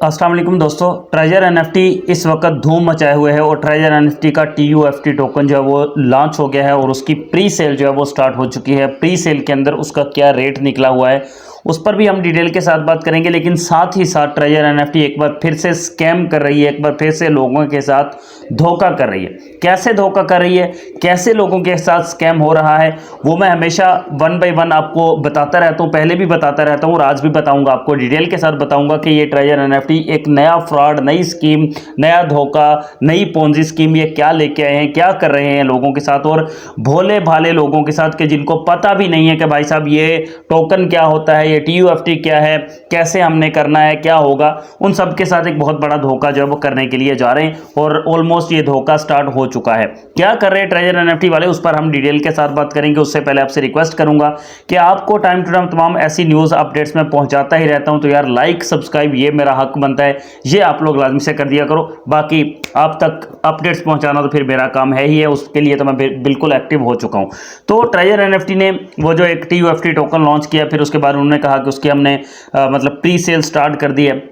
अस्सलाम वालेकुम दोस्तों, ट्रेजर एनएफटी इस वक्त धूम मचाए हुए है और ट्रेजर एनएफटी का TUFT टोकन जो है वो लॉन्च हो गया है और उसकी प्री सेल जो है वो स्टार्ट हो चुकी है। प्री सेल के अंदर उसका क्या रेट निकला हुआ है उस पर भी हम डिटेल के साथ बात करेंगे, लेकिन साथ ही साथ ट्रेजर एनएफटी एक बार फिर से स्कैम कर रही है, एक बार फिर से लोगों के साथ धोखा कर रही है। कैसे धोखा कर रही है, कैसे लोगों के साथ स्कैम हो रहा है, वो मैं हमेशा वन बाय वन आपको बताता रहता हूँ, पहले भी बताता रहता हूँ और आज भी बताऊँगा, आपको डिटेल के साथ बताऊँगा कि ये ट्रेजर एनएफटी एक नया फ्रॉड, नई स्कीम, नया धोखा, नई पोंजी स्कीम ये क्या लेके आए हैं, क्या कर रहे हैं लोगों के साथ और भोले भाले लोगों के साथ, कि जिनको पता भी नहीं है कि भाई साहब ये टोकन क्या होता है, ये TUFT क्या है, कैसे हमने करना है, क्या होगा। उन सब के साथ एक बहुत बड़ा धोखा जो है वो करने के लिए जा रहे हैं और ऑलमोस्ट ये धोखा स्टार्ट हो चुका है। क्या कर रहे हैं ट्रेजर एनएफटी वाले, उस पर हम डिटेल के साथ बात करेंगे। उससे पहले आपसे रिक्वेस्ट करूंगा कि आपको टाइम टू टाइम तमाम ऐसी न्यूज़ अपडेट्स में पहुंचाता ही रहता हूं, तो यार लाइक सब्सक्राइब ये मेरा हक बनता है, ये आप लोग लाजमी से कर दिया करो। बाकी आप तक अपडेट्स पहुंचाना तो फिर मेरा काम है ही है, उसके लिए तो मैं बिल्कुल एक्टिव हो चुका हूं। तो ट्रेजर एनएफटी ने वो जो एक TUFT टोकन लॉन्च किया, फिर उसके बाद उन्होंने कहा कि उसकी हमने मतलब प्री सेल स्टार्ट कर दी है।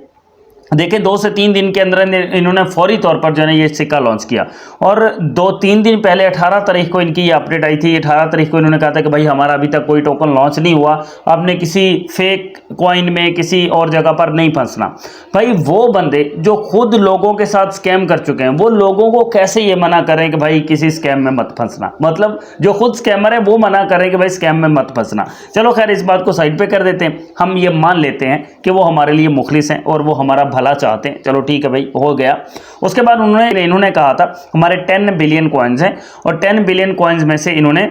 देखिए 2 से 3 दिन के अंदर इन्होंने फौरी तौर पर जो है ये सिक्का लॉन्च किया और 2-3 दिन पहले 18 तारीख को इनकी ये अपडेट आई थी। 18 तारीख को इन्होंने कहा था कि भाई हमारा अभी तक कोई टोकन लॉन्च नहीं हुआ, आपने किसी फेक कॉइन में किसी और जगह पर नहीं फंसना। भाई वो बंदे जो खुद लोगों के साथ स्कैम कर चुके हैं, वो लोगों को कैसे ये मना करें कि भाई किसी स्कैम में मत फंसना, मतलब जो खुद स्कैमर है वो मना करें कि भाई स्कैम में मत फंसना। चलो खैर इस बात को साइड पे कर देते हैं, हम ये मान लेते हैं कि वो हमारे लिए मुखलिस हैं और वो हमारा भला चाहते हैं। चलो ठीक है भाई, हो गया। उसके बाद इन्होंने कहा था हमारे 10 बिलियन कॉइन्स हैं और 10 बिलियन कॉइन्स में से इन्होंने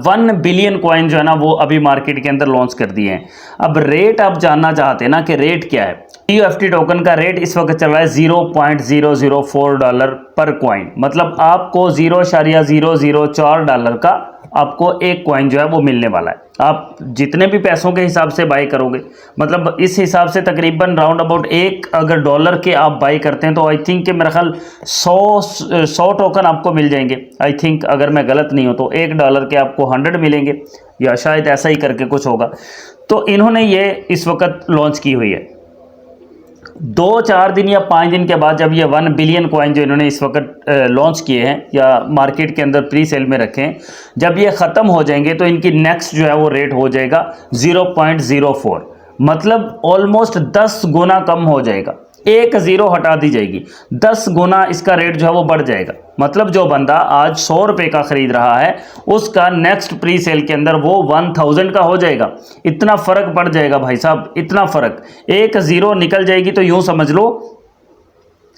1 बिलियन कॉइन जो है ना वो अभी मार्केट के अंदर लॉन्च कर दिए हैं। अब रेट आप जानना चाहते हैं ना कि रेट क्या है। TUFT टोकन का रेट इस वक्त चल रहा है $0.004 पर कॉइन, मतलब आपको $0.004 का आपको एक कॉइन जो है वो मिलने वाला है। आप जितने भी पैसों के हिसाब से बाई करोगे, मतलब इस हिसाब से तकरीबन राउंड अबाउट एक अगर डॉलर के आप बाई करते हैं तो आई थिंक कि मेरा ख्याल 100 टोकन आपको मिल जाएंगे। आई थिंक अगर मैं गलत नहीं हूँ तो $1 के आपको 100 मिलेंगे या शायद ऐसा ही करके कुछ होगा। तो इन्होंने ये इस वक्त लॉन्च की हुई है। 2-4 दिन या 5 दिन के बाद जब ये 1 बिलियन कॉइन जो इन्होंने इस वक्त लॉन्च किए हैं या मार्केट के अंदर प्री सेल में रखे हैं, जब ये ख़त्म हो जाएंगे तो इनकी नेक्स्ट जो है वो रेट हो जाएगा 0.04, मतलब ऑलमोस्ट 10 गुना कम हो जाएगा। एक ज़ीरो हटा दी जाएगी, 10 गुना इसका रेट जो है वो बढ़ जाएगा। मतलब जो बंदा आज 100 रुपये का ख़रीद रहा है उसका नेक्स्ट प्री सेल के अंदर वो 1000 का हो जाएगा। इतना फ़र्क पड़ जाएगा भाई साहब, इतना फ़र्क, एक ज़ीरो निकल जाएगी तो यूँ समझ लो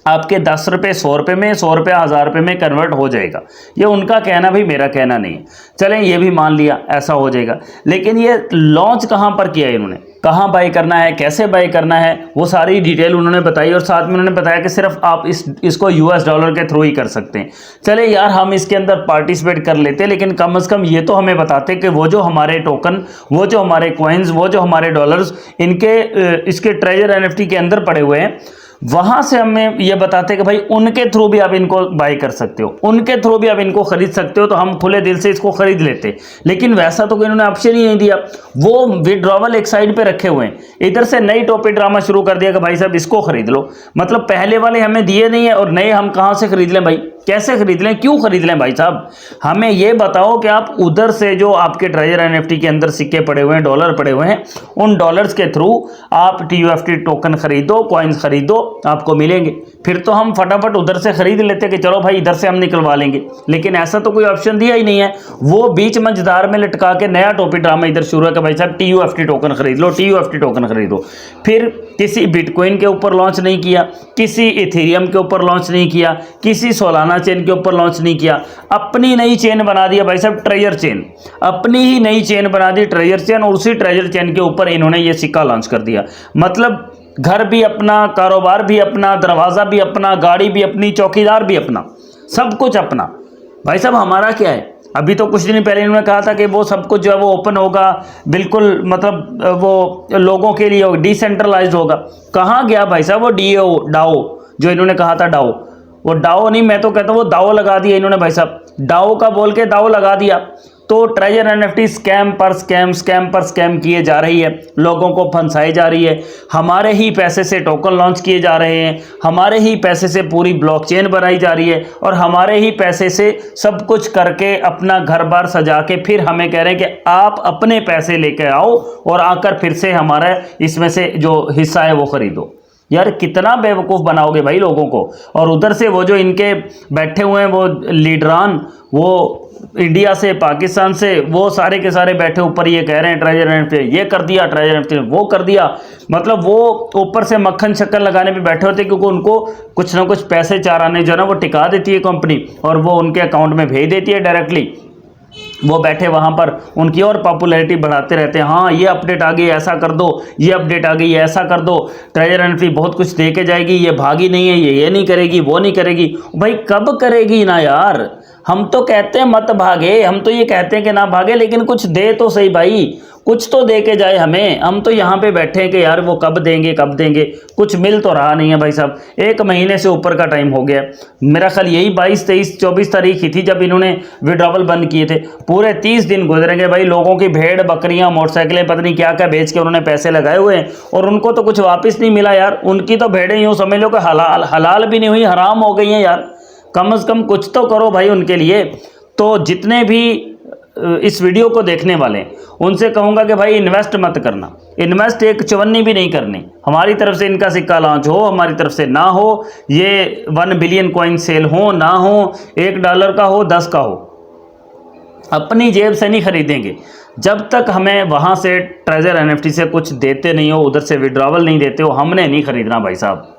आपके 10 रुपये 100 रुपये में, 100 रुपये 1000 रुपये में कन्वर्ट हो जाएगा। ये उनका कहना, भी मेरा कहना नहीं है। चलें ये भी मान लिया ऐसा हो जाएगा, लेकिन ये लॉन्च कहाँ पर किया है इन्होंने, कहाँ बाई करना है, कैसे बाई करना है, वो सारी डिटेल उन्होंने बताई और साथ में उन्होंने बताया कि सिर्फ आप इसको US डॉलर के थ्रू ही कर सकते हैं। चले यार हम इसके अंदर पार्टिसिपेट कर लेते, लेकिन कम से कम ये तो हमें बताते कि वो जो हमारे टोकन, वो जो हमारे कॉइन्स, वो जो हमारे डॉलर्स इनके इसके ट्रेजर एनएफटी के अंदर पड़े हुए हैं, वहां से हमें ये बताते कि भाई उनके थ्रू भी आप इनको बाई कर सकते हो, उनके थ्रू भी आप इनको खरीद सकते हो, तो हम खुले दिल से इसको खरीद लेते। लेकिन वैसा तो इन्होंने ऑप्शन ही नहीं दिया, वो विड्रॉवल एक साइड पे रखे हुए हैं। इधर से नई टॉपिक ड्रामा शुरू कर दिया कि भाई साहब इसको खरीद लो, मतलब पहले वाले हमें दिए नहीं है और नए हम कहां से खरीद लें भाई, कैसे खरीद लें, क्यों खरीद लें भाई साहब। हमें ये बताओ कि आप उधर से जो आपके ट्रेजर एनएफटी के अंदर सिक्के पड़े हुए हैं, डॉलर पड़े हुए हैं, उन डॉलर्स के थ्रू आप TUFT टोकन खरीदो, कॉइन्स खरीदो, आपको मिलेंगे। फिर तो हम फटाफट उधर से खरीद लेते कि चलो भाई इधर से हम निकलवा लेंगे, लेकिन ऐसा तो कोई ऑप्शन दिया ही नहीं है। वो बीच मंझधार में लटका के नया टॉपिक ड्रामा इधर शुरू है कि भाई साहब TUFT टोकन खरीद लो, TUFT टोकन खरीदो। फिर किसी बिटकॉइन के ऊपर लॉन्च नहीं किया, किसी इथेरियम के ऊपर लॉन्च नहीं किया, किसी सोलाना चेन के ऊपर लॉन्च नहीं किया, अपनी नई चेन बना दिया भाई साहब, ट्रेजर चेन, अपनी ही नई चेन बना दी ट्रेजर चेन, और उसी ट्रेजर चेन के ऊपर इन्होंने ये सिक्का लॉन्च कर दिया। मतलब घर भी अपना, कारोबार भी अपना, दरवाज़ा भी अपना, गाड़ी भी अपनी, चौकीदार भी अपना, सब कुछ अपना। भाई साहब हमारा क्या है। अभी तो कुछ दिन पहले इन्होंने कहा था कि वो सब कुछ जो है वो ओपन होगा, बिल्कुल मतलब वो लोगों के लिए डिसेंट्रलाइज्ड होगा। कहाँ गया भाई साहब वो डाओ जो इन्होंने कहा था, डाओ, वो डाओ नहीं, मैं तो कहता हूँ वो दाओ लगा दिया इन्होंने भाई साहब, डाओ का बोल के दाओ लगा दिया। तो ट्रेजर एनएफटी स्कैम पर स्कैम किए जा रही है, लोगों को फंसाई जा रही है। हमारे ही पैसे से टोकन लॉन्च किए जा रहे हैं, हमारे ही पैसे से पूरी ब्लॉकचेन बनाई जा रही है और हमारे ही पैसे से सब कुछ करके अपना घर बार सजा के फिर हमें कह रहे हैं कि आप अपने पैसे लेके आओ और आकर फिर से हमारा इसमें से जो हिस्सा है वो खरीदो। यार कितना बेवकूफ़ बनाओगे भाई लोगों को। और उधर से वो जो इनके बैठे हुए हैं वो लीडरान, वो इंडिया से पाकिस्तान से वो सारे के सारे बैठे ऊपर ये कह रहे हैं ट्रेजर एनएफटी ये कर दिया, ट्रेजर एनएफटी वो कर दिया। मतलब वो ऊपर से मक्खन शक्कर लगाने पे बैठे होते, क्योंकि उनको कुछ ना कुछ पैसे चार आने जो है ना वो टिका देती है कंपनी और वो उनके अकाउंट में भेज देती है डायरेक्टली। वो बैठे वहाँ पर उनकी और पॉपुलैरिटी बढ़ाते रहते हैं। हाँ ये अपडेट आ गई ऐसा कर दो, ये अपडेट आ गई ऐसा कर दो, ट्रेजर एनएफटी बहुत कुछ दे के जाएगी, ये भागी नहीं है, ये नहीं करेगी, वो नहीं करेगी। भाई कब करेगी ना यार। हम तो कहते हैं मत भागे, हम तो ये कहते हैं कि ना भागे, लेकिन कुछ दे तो सही भाई, कुछ तो दे के जाए हमें। हम तो यहाँ पे बैठे हैं कि यार वो कब देंगे कब देंगे, कुछ मिल तो रहा नहीं है भाई साहब। 1 महीने से ऊपर का टाइम हो गया, मेरा ख्याल यही 22, 23, 24 तारीख ही थी जब इन्होंने विड्रॉवल बंद किए थे। पूरे 30 दिन गुजरेंगे भाई, लोगों की भेड़ बकरियां मोटरसाइकिलें पता नहीं क्या क्या बेच के उन्होंने पैसे लगाए हुए हैं और उनको तो कुछ वापस नहीं मिला यार। उनकी तो भेड़ें यूँ समझ लो कि हलाल भी नहीं हुई, हराम हो गई हैं यार। कम से कम कुछ तो करो भाई उनके लिए। तो जितने भी इस वीडियो को देखने वाले उनसे कहूँगा कि भाई इन्वेस्ट मत करना, इन्वेस्ट एक चवन्नी भी नहीं करनी। हमारी तरफ से इनका सिक्का लॉन्च हो, हमारी तरफ से ना हो, ये 1 बिलियन कॉइन सेल हो ना हो, $1 का हो 10 का हो, अपनी जेब से नहीं खरीदेंगे जब तक हमें वहाँ से ट्रेजर एनएफटी से कुछ देते नहीं हो, उधर से विड्रॉवल नहीं देते हो, हमने नहीं खरीदना भाई साहब।